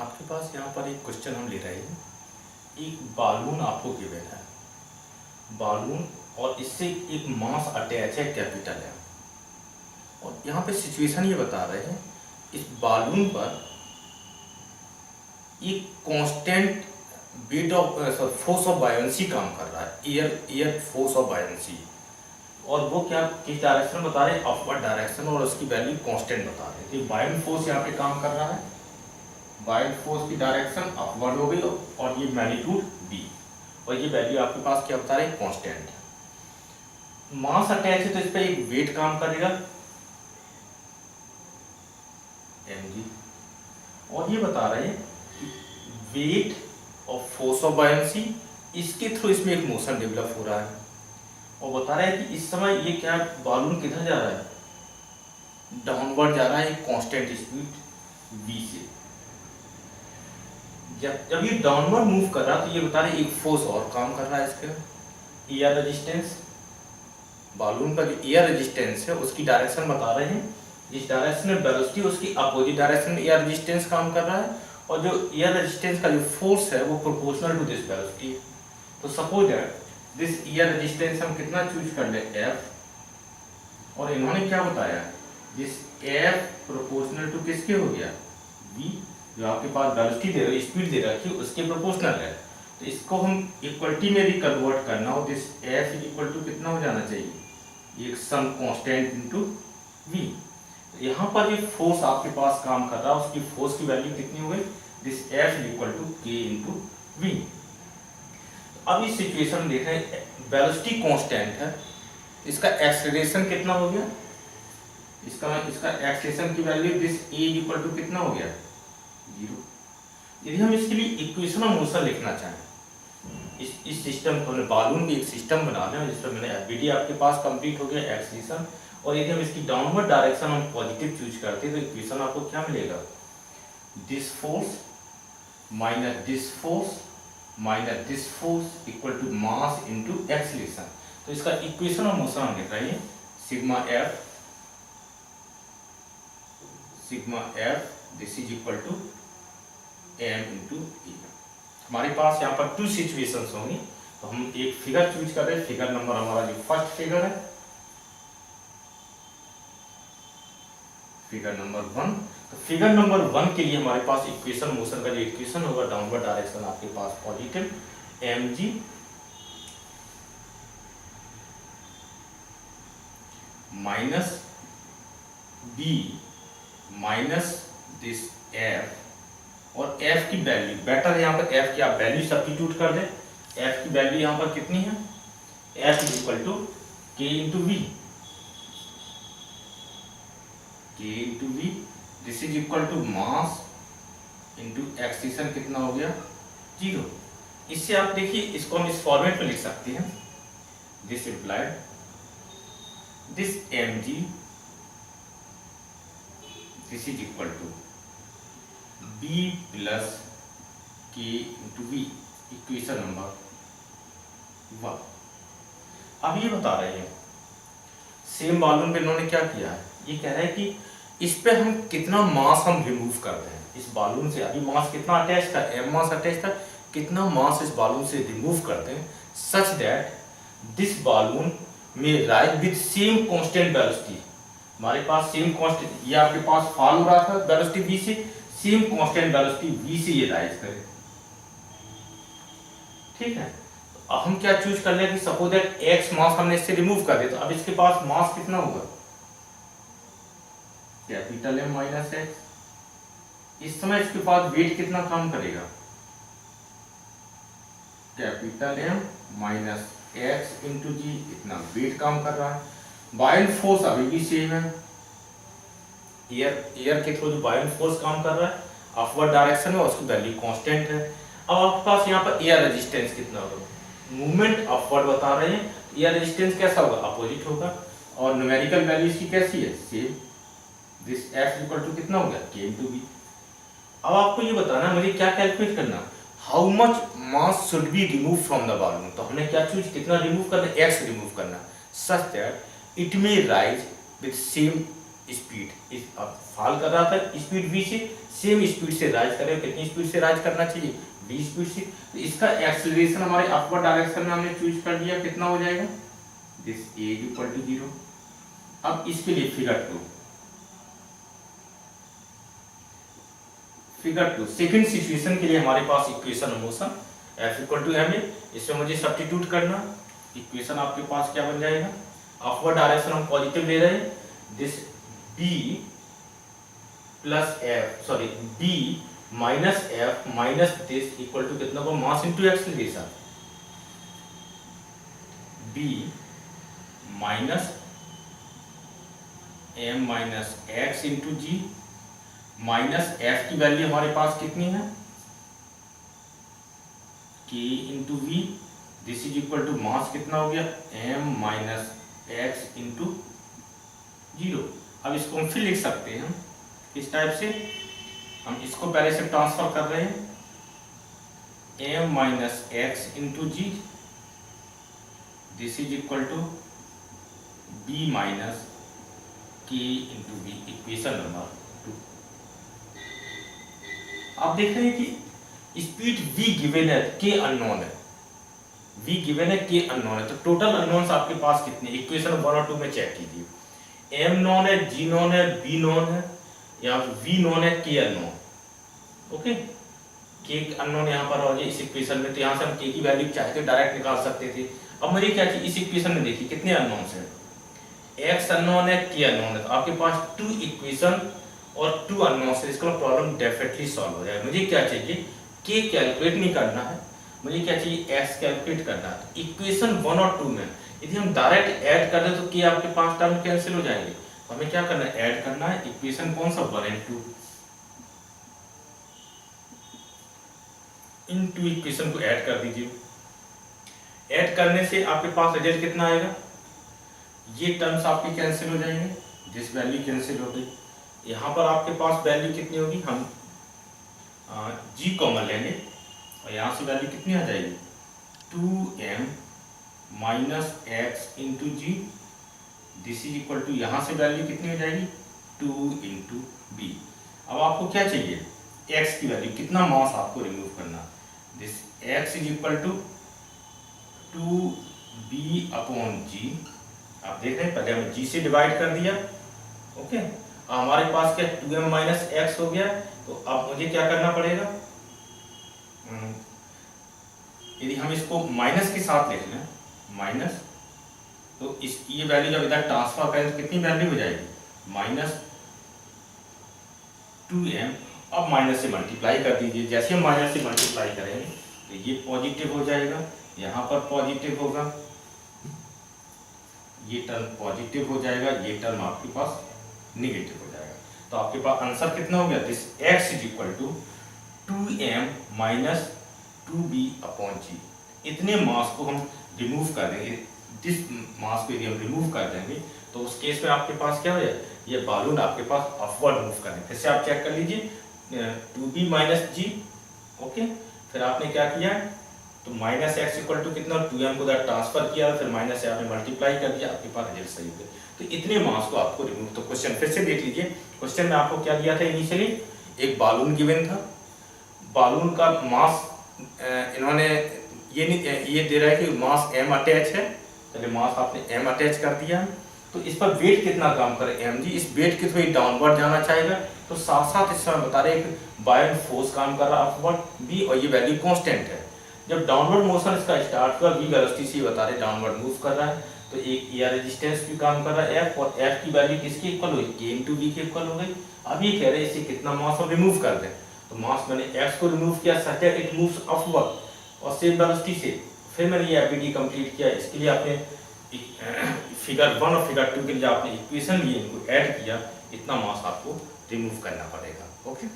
आपके पास यहाँ पर एक क्वेश्चन हम ले रहे हैं। एक बालून आपको गिवन है, बालून, और इससे एक मास अटैच है कैपिटल है। और यहाँ पे सिचुएशन ये बता रहे हैं, इस बालून पर एक constant weight of force of buoyancy काम कर रहा है, एयर फोर्स ऑफ बायोंसी। और वो क्या किस डायरेक्शन बता रहे हैं, अपवर्ड डायरेक्शन, और उसकी वैल्यू कांस्टेंट बता रहे हैं। तो बायोन फोर्स यहाँ पे काम कर रहा है, बायोन फोर्स की डायरेक्शन अपवर्ड हो गई, और ये मैग्नीट्यूड b, और ये वैल्यू आपके पास क्या बता रहे हैं, कांस्टेंट है। मास अटैच है तो इस पर एक वेट काम करेगा mg, और ये बता रहे हैं wait of force of buoyancy, इसके थ्रू इसमें एक मोशन डेवलप हो रहा है। और बता रहे हैं कि इस समय ये क्या बालून किधर जा रहा है, डाउनवर्ड जा रहा है एक कांस्टेंट स्पीड v से। जब ये डाउनवर्ड मूव कर रहा है तो ये बता रहे हैं एक फोर्स और काम कर रहा है इसके, एयर रेजिस्टेंस। बालून का जो एयर रेजिस्टेंस है उसकी डायरेक्शन बता रहे हैं, जिस डायरेक्शन में वेलोसिटी उसकी अपोजिट डायरेक्शन में एयर रेजिस्टेंस काम कर रहा है, और जो एयर रेजिस्टेंस का जो फोर्स है वो प्रोपोर्शनल टू दिस वेलोसिटी। तो suppose that this air resistance हम कितना चूज कर ले, F, और इन्होंने क्या बताया, दिस F प्रोपोर्शनल टू किसके हो गया, V, जो आपके पास वेलोसिटी दे रही, स्पीड दे रखी है उसके प्रोपोर्शनल है। तो इसको हम इक्वलिटी में भी कन्वर्ट करना हो, दिस F इक्वल टू कितना हो जाना चाहिए, एक सम कांस्टेंट इनटू V। तो यहाँ पर ये फोर्स आपके पास काम कर रहा है, उसकी फोर्स की वैल्यू कितनी हो गई, this F equal to K into V। अब इस सिचुएशन में देख रहे हैं वेलोसिटी कांस्टेंट है, इसका एक्सेलरेशन कितना हो गया, इसका एक्सेलरेशन की value this A equal to कितना हो गया, 0। यदि हम इसके लिए इक्वेशन ऑफ मोशन लिखना चाहें, इस सिस्टम को बालून की एक सिस्टम बना लें जिसमें मैंने एफबीडी आपके पास कंप्लीट हो गया, एक्सेलरेशन, और यदि हम इसकी डाउनवर्ड डायरेक्शन हम पॉजिटिव चूज करते हैं तो इक्वेशन आपको क्या मिलेगा, this force minus this force equal to mass into acceleration. तो इसका इक्वेशन ऑफ मोशन हम लिख रहे हैं sigma F this is equal to m into e। हमारे पास यहाँ पर 2 सिचुएशंस होंगी, तो हम एक फिगर चूज कर रहे हैं। फिगर नंबर हमारा जो फर्स्ट फिगर है, फिगर नंबर 1। तो फिगर नंबर 1 के लिए हमारे पास इक्वेशन मोशन का जो इक्वेशन होगा, डाउनवर्ड डायरेक्शन आपके पास positive mg minus b minus this f, और f की वैल्यू बेटर है, यहाँ पर f की आप वैल्यू सब्स्टिट्यूट कर दें। f की वैल्यू यहाँ पर कितनी है, f equal to k into V, k into V, this is equal to mass into acceleration कितना हो गया, 0। इससे आप देखिए, इसको हम इस फॉर्मेट में लिख सकते हैं, this implied this mg this is equal to b plus k into V, equation number 1। अब ये बता रहे हैं सेम बालून पे इन्होंने क्या किया है, ये कह रहा है कि इस पे हम कितना मास हम रिमूव करते हैं इस बालून से। अभी मास कितना अटैच था, m मास अटैच था, कितना मास इस बालून से रिमूव करते हैं सच दैट दिस बालून में rise with same constant velocity. हमारे पास सेम कांस्टेंट, ये आपके पास फॉल हो रहा था वेलोसिटी v से, सेम कांस्टेंट वेलोसिटी v से ये राइज करे, ठीक है। तो अब हम क्या चूज कर ले कि सपोज दैट x मास हमने इससे रिमूव कर दिया, तो अब इसके पास मास कितना होगा, कैपिटल M माइनस x। इस समय इसके पास वेट कितना काम करेगा, capital M minus x into G, इतना वेट काम कर रहा है। बायोन फोर्स अभी भी सेम है, एयर के थ्रू जो बायोन फोर्स काम कर रहा है अपवर्ड डायरेक्शन में, उसकी वैल्यू कांस्टेंट है। अब आपके पास यहाँ पर एयर रेजिस्टेंस कितना होगा, मूवमेंट अपवर्ड बता रहे हैं, एयर रेजिस्टेंस कैसा होगा, अपोजिट होगा, और न्यूमेरिकल वैल्यू इसकी कैसी है, same, this f equal to कितना हो गया, k इंटू v। अब आपको ये बताना मुझे क्या कैलकुलेट करना, how much mass should be remove from the balloon. तो हमने क्या चूज, कितना रिमूव करना, x रिमूव करना, such that it may rise with same speed इस अब फॉल कर रहा था स्पीड v से, सेम स्पीड से राइज कर रहे हो, कितनी स्पीड से राइज करना चाहिए, v स्पीड से। तो इसका एक्सेलरेशन हमारे अपवर्ड डायरेक्शन में हमने चूज कर लिया, कितना हो जाएगा, दिस a इक्वल टू 0। अब इसके लिए फिगर 2 सेकंड सिचुएशन के लिए हमारे पास equation of motion f equal to ma, इसमें मुझे सब्स्टिट्यूट करना, इक्वेशन आपके पास क्या बन जाएगा, अपवर्ड डायरेक्शन हम पॉजिटिव ले रहे हैं, this b plus f sorry b minus f minus this equal to कितना को mass into acceleration, b minus m minus x into g minus f की वैल्यू हमारे पास कितनी है, k into V, this is equal to mass कितना हो गया, m माइनस x इंटू 0। अब इसको हम फिर लिख सकते हैं इस टाइप से, हम इसको पहले से ट्रांसफर कर रहे हैं, m minus X into G, this is equal to b minus k into B, equation number 2। आप देख रहे हैं कि स्पीड v गिवन है, k अननोन है, v गिवन है, k अननोन है, तो टोटल अननोन्स आपके पास कितने, इक्वेशन 1 और 2 में चेक कीजिए, m नोन है, g नोन है, b नोन है, या v नोन है, k unknown, okay, k unknown यहाँ पर और ये इस इक्वेशन में, तो यहाँ से हम k की वैल्यू चाहे तो डायरेक्ट निकाल सकते थे। अब मुझे क्या चाहिए, इस इक्वेशन में देखिए कितने अननोन्स हैं, x अननोन है, k अननोन है, तो आपके पास 2 इक्वेशन और 2 अननोन्स है, इसका प्रॉब्लम डेफिनेटली सॉल्व हो जाएगा। मुझे क्या चाहिए, k कैलकुलेट नहीं करना है, मुझे क्या चाहिए, x कैलकुलेट करना है। इक्वेशन 1 और 2 में यदि हम डायरेक्ट ऐड कर दें तो k आपके 5 टर्म कैंसिल हो जाएंगे, तो हमें क्या करना है, ऐड करना है, इक्वेशन कौन सा 1 एंड 2, इन 2 इक्वेशन को ऐड कर दीजिए। ऐड करने से आपके पास रिजल्ट कितना आएगा, ये टर्म्स आपके कैंसिल हो जाएंगे, दिस वैल्यू कैंसिल हो गई, यहाँ पर आपके पास वैल्यू कितनी होगी, हम g कॉमन लेंगे और यहाँ से वैल्यू कितनी आ जाएगी, 2m minus X into G, this is equal to यहाँ से वैल्यू कितनी हो जाएगी, 2 इंटू बी। अब आपको क्या चाहिए, x की वैल्यू, कितना मास आपको रिमूव करना, this x is equal to 2b upon g। आप देख रहे हैं पहले हमने g से डिवाइड कर दिया, ओके, हमारे पास क्या 2m माइनस एक्स हो गया, तो अब मुझे क्या करना पड़ेगा, यदि हम इसको माइनस के साथ लिख लें, माइनस, तो इस ये वैल्यू जब इधर ट्रांसफर करें तो कितनी वैल्यू हो जाएगी, माइनस 2m, अब माइनस से मल्टीप्लाई कर दीजिए, जैसे हम माइनस से मल्टीप्लाई करेंगे तो ये पॉजिटिव हो जाएगा, यहाँ पर पॉजिटिव होगा, ये टर्म पॉजिटिव हो जाएगा, ये टर्म आपके पास निगेटिव हो जाएगा, तो आपके पास आंसर कितना हो गया, this x is equal to 2m minus 2b upon g। इतने मास को हम रिमूव कर देंगे, जिस मास को यदि हम रिमूव कर देंगे तो उस केस में आपके पास क्या हो जाए, ये बालून आपके पास अपवर्ड मूव करेंगे। फिर से आप चेक कर लीजिए, 2b माइनस g, ओके, फिर आपने क्या किया, तो माइनस एक्स इक्वल टू कितना, 2m को उधर ट्रांसफर किया, फिर माइनस से आपने मल्टीप्लाई कर दिया, आपके पास रिजल्ट सही हो गया। तो इतने मास को आपको रिमूव, तो क्वेश्चन फिर से देख लीजिए, क्वेश्चन में आपको क्या दिया था इनिशियली, एक बालून गिवन था, बालून का मास इन्होंने ये दे रहा है कि मास m अटैच है, चलिए मास आपने m अटैच कर दिया, तो इस पर वेट कितना काम करे mg, इस वेट के थ्रू डाउनवर्ड जाना चाहेगा, तो साथ साथ इसमें बता रहे एक बायोन फोर्स काम कर रहा है अपवर्ड b, और ये वैल्यू कांस्टेंट है। जब डाउनवर्ड मोशन इसका स्टार्ट हुआ, v वेलोसिटी से बता रहे डाउनवर्ड मूव कर रहा है, तो एक एयर रेजिस्टेंस भी काम कर रहा है f, और f की वैल्यू किसकी इक्वल हुई, k इंटू v के इक्वल हो गई। अब ये कह रहे हैं इसे कितना मास हम रिमूव कर दें, तो मास मैंने x को रिमूव किया, सच है इट मूव्स अपवर्ड और सेम वेलोसिटी से, फिर मैंने ये एबीडी कंप्लीट किया। इसके लिए आपने फिगर 1 और फिगर 2 के लिए आपने इक्वेशन लिए, इनको ऐड किया, इतना मास आपको रिमूव करना पड़ेगा, ओके।